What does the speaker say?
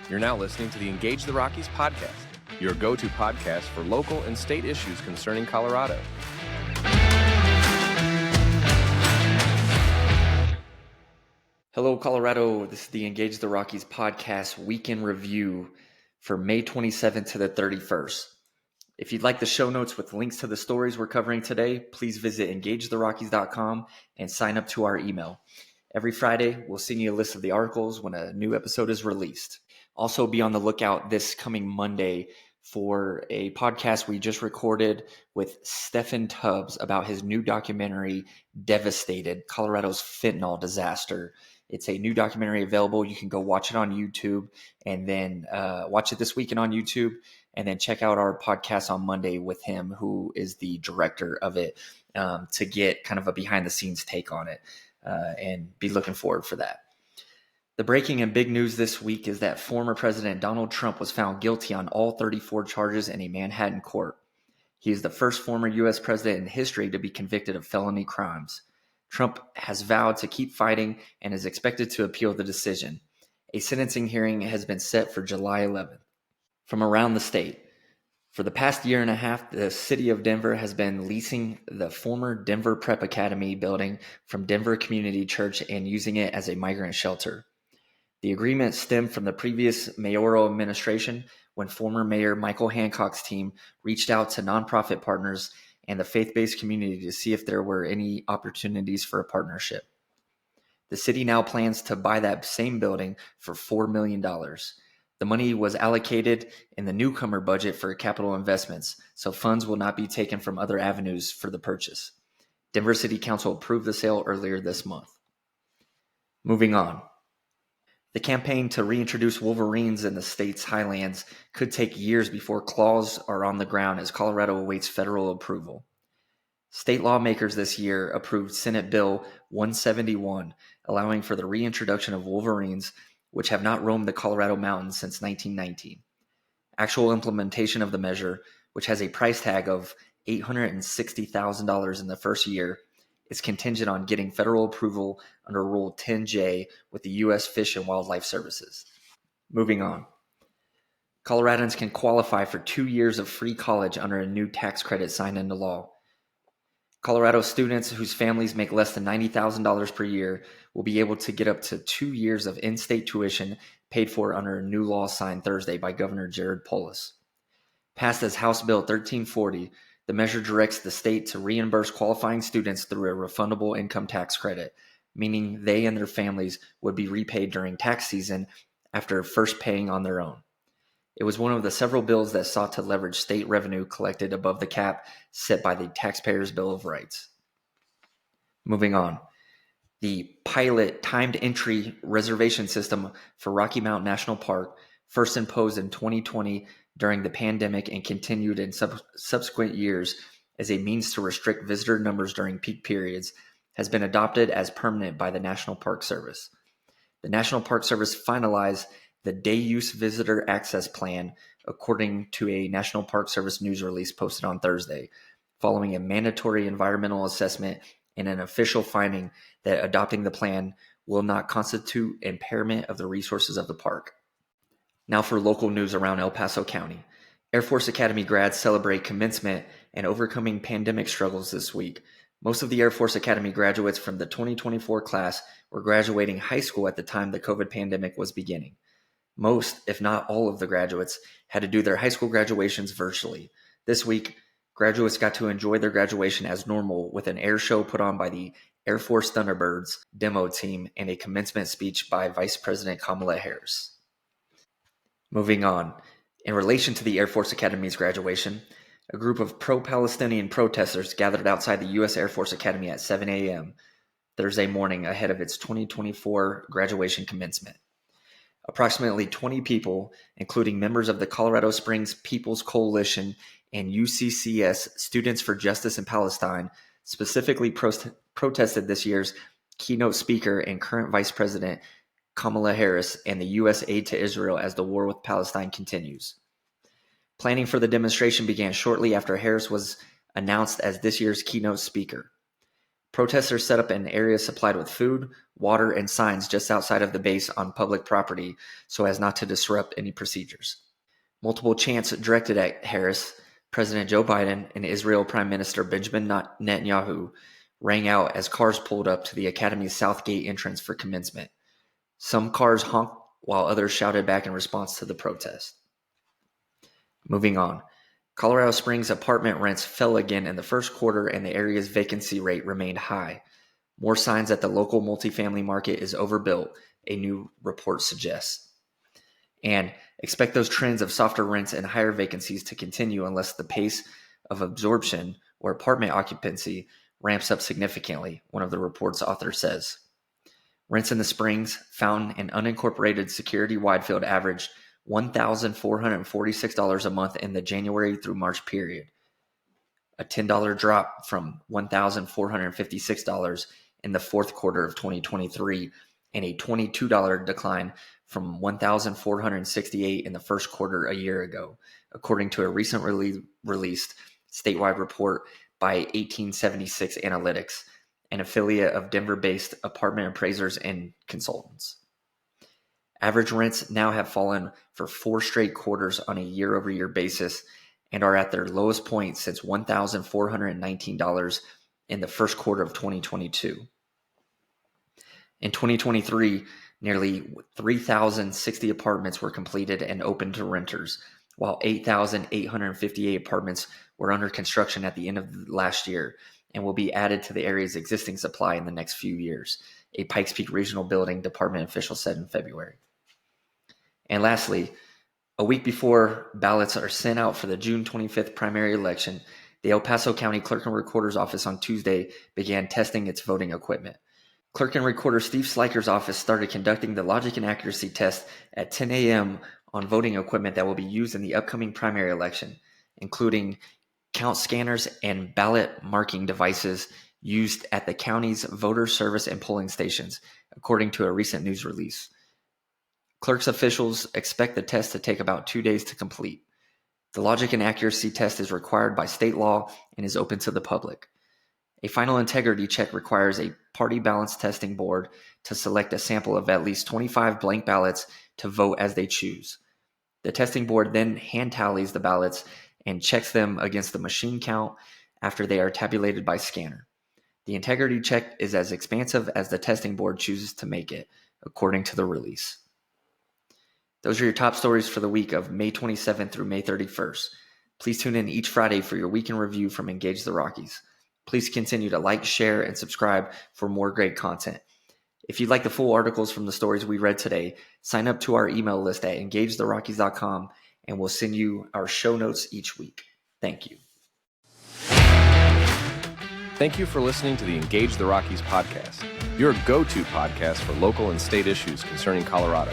You're now listening to the Engage the Rockies podcast, your go-to podcast for local and state issues concerning Colorado. Hello, Colorado. This is the Engage the Rockies podcast weekend review for May 27th to the 31st. If you'd like the show notes with links to the stories we're covering today, please visit engagetherockies.com and sign up to our email. Every Friday, we'll send you a list of the articles when a new episode is released. Also, be on the lookout this coming Monday for a podcast we just recorded with Stephen Tubbs about his new documentary, Devastated, Colorado's Fentanyl Disaster. It's a new documentary available. You can go watch it on YouTube and then watch it this weekend on YouTube and then check out our podcast on Monday with him, who is the director of it, to get kind of a behind the scenes take on it and be looking forward for that. The breaking and big news this week is that former President Donald Trump was found guilty on all 34 charges in a Manhattan court. He is the first former U.S. president in history to be convicted of felony crimes. Trump has vowed to keep fighting and is expected to appeal the decision. A sentencing hearing has been set for July 11th. From around the state, for the past year and a half, the city of Denver has been leasing the former Denver Prep Academy building from Denver Community Church and using it as a migrant shelter. The agreement stemmed from the previous mayoral administration when former Mayor Michael Hancock's team reached out to nonprofit partners and the faith-based community to see if there were any opportunities for a partnership. The city now plans to buy that same building for $4 million. The money was allocated in the newcomer budget for capital investments, so funds will not be taken from other avenues for the purchase. Denver City Council approved the sale earlier this month. Moving on. The campaign to reintroduce wolverines in the state's highlands could take years before claws are on the ground as Colorado awaits federal approval. State lawmakers this year approved Senate Bill 171, allowing for the reintroduction of wolverines, which have not roamed the Colorado mountains since 1919. Actual implementation of the measure, which has a price tag of $860,000 in the first year, is contingent on getting federal approval under Rule 10J with the U.S. Fish and Wildlife Services. Moving on. Coloradans can qualify for 2 years of free college under a new tax credit signed into law. Colorado students whose families make less than $90,000 per year will be able to get up to 2 years of in-state tuition paid for under a new law signed Thursday by Governor Jared Polis. Passed as House Bill 1340, the measure directs the state to reimburse qualifying students through a refundable income tax credit, meaning they and their families would be repaid during tax season after first paying on their own. It was one of the several bills that sought to leverage state revenue collected above the cap set by the Taxpayers' Bill of Rights. Moving on. The pilot timed entry reservation system for Rocky Mountain National Park, first imposed in 2020 during the pandemic and continued in subsequent years as a means to restrict visitor numbers during peak periods, has been adopted as permanent by the National Park Service. The National Park Service finalized the day-use visitor access plan according to a National Park Service news release posted on Thursday, following a mandatory environmental assessment and an official finding that adopting the plan will not constitute impairment of the resources of the park. Now for local news around El Paso County. Air Force Academy grads celebrate commencement and overcoming pandemic struggles this week. Most of the Air Force Academy graduates from the 2024 class were graduating high school at the time the COVID pandemic was beginning. Most, if not all of the graduates, had to do their high school graduations virtually. This week, graduates got to enjoy their graduation as normal with an air show put on by the Air Force Thunderbirds demo team and a commencement speech by Vice President Kamala Harris. Moving on. In relation to the Air Force Academy's graduation, a group of pro-Palestinian protesters gathered outside the U.S. Air Force Academy at 7 a.m. Thursday morning ahead of its 2024 graduation commencement. Approximately 20 people, including members of the Colorado Springs People's Coalition and UCCS Students for Justice in Palestine, specifically protested this year's keynote speaker and current Vice President Kamala Harris and the U.S. aid to Israel as the war with Palestine continues. Planning for the demonstration began shortly after Harris was announced as this year's keynote speaker. Protesters set up an area supplied with food, water, and signs just outside of the base on public property so as not to disrupt any procedures. Multiple chants directed at Harris, President Joe Biden, and Israel Prime Minister Benjamin Netanyahu rang out as cars pulled up to the Academy's South Gate entrance for commencement. Some cars honked while others shouted back in response to the protest. Moving on. Colorado Springs apartment rents fell again in the first quarter and the area's vacancy rate remained high. More signs that the local multifamily market is overbuilt, a new report suggests. And expect those trends of softer rents and higher vacancies to continue unless the pace of absorption or apartment occupancy ramps up significantly, one of the report's authors says. Rents in the Springs, Fountain, and unincorporated Security-Widefield averaged $1,446 a month in the January through March period, a $10 drop from $1,456 in the fourth quarter of 2023, and a $22 decline from $1,468 in the first quarter a year ago, according to a recent released statewide report by 1876 Analytics, an affiliate of Denver-based apartment appraisers and consultants. Average rents now have fallen for 4 straight quarters on a year-over-year basis and are at their lowest point since $1,419 in the first quarter of 2022. In 2023, nearly 3,060 apartments were completed and open to renters, while 8,858 apartments were under construction at the end of last year and will be added to the area's existing supply in the next few years, a Pikes Peak Regional Building Department official said in February. And lastly, a week before ballots are sent out for the June 25th primary election, the El Paso County Clerk and Recorder's Office on Tuesday began testing its voting equipment. Clerk and Recorder Steve Sliker's office started conducting the logic and accuracy test at 10 a.m. on voting equipment that will be used in the upcoming primary election, including count scanners and ballot marking devices used at the county's voter service and polling stations, according to a recent news release. Clerk's officials expect the test to take about 2 days to complete. The logic and accuracy test is required by state law and is open to the public. A final integrity check requires a party balance testing board to select a sample of at least 25 blank ballots to vote as they choose. The testing board then hand tallies the ballots and checks them against the machine count after they are tabulated by scanner. The integrity check is as expansive as the testing board chooses to make it, according to the release. Those are your top stories for the week of May 27th through May 31st. Please tune in each Friday for your weekend review from Engage the Rockies. Please continue to like, share, and subscribe for more great content. If you'd like the full articles from the stories we read today, sign up to our email list at engagetherockies.com and we'll send you our show notes each week. Thank you. Thank you for listening to the Engage the Rockies podcast, your go-to podcast for local and state issues concerning Colorado.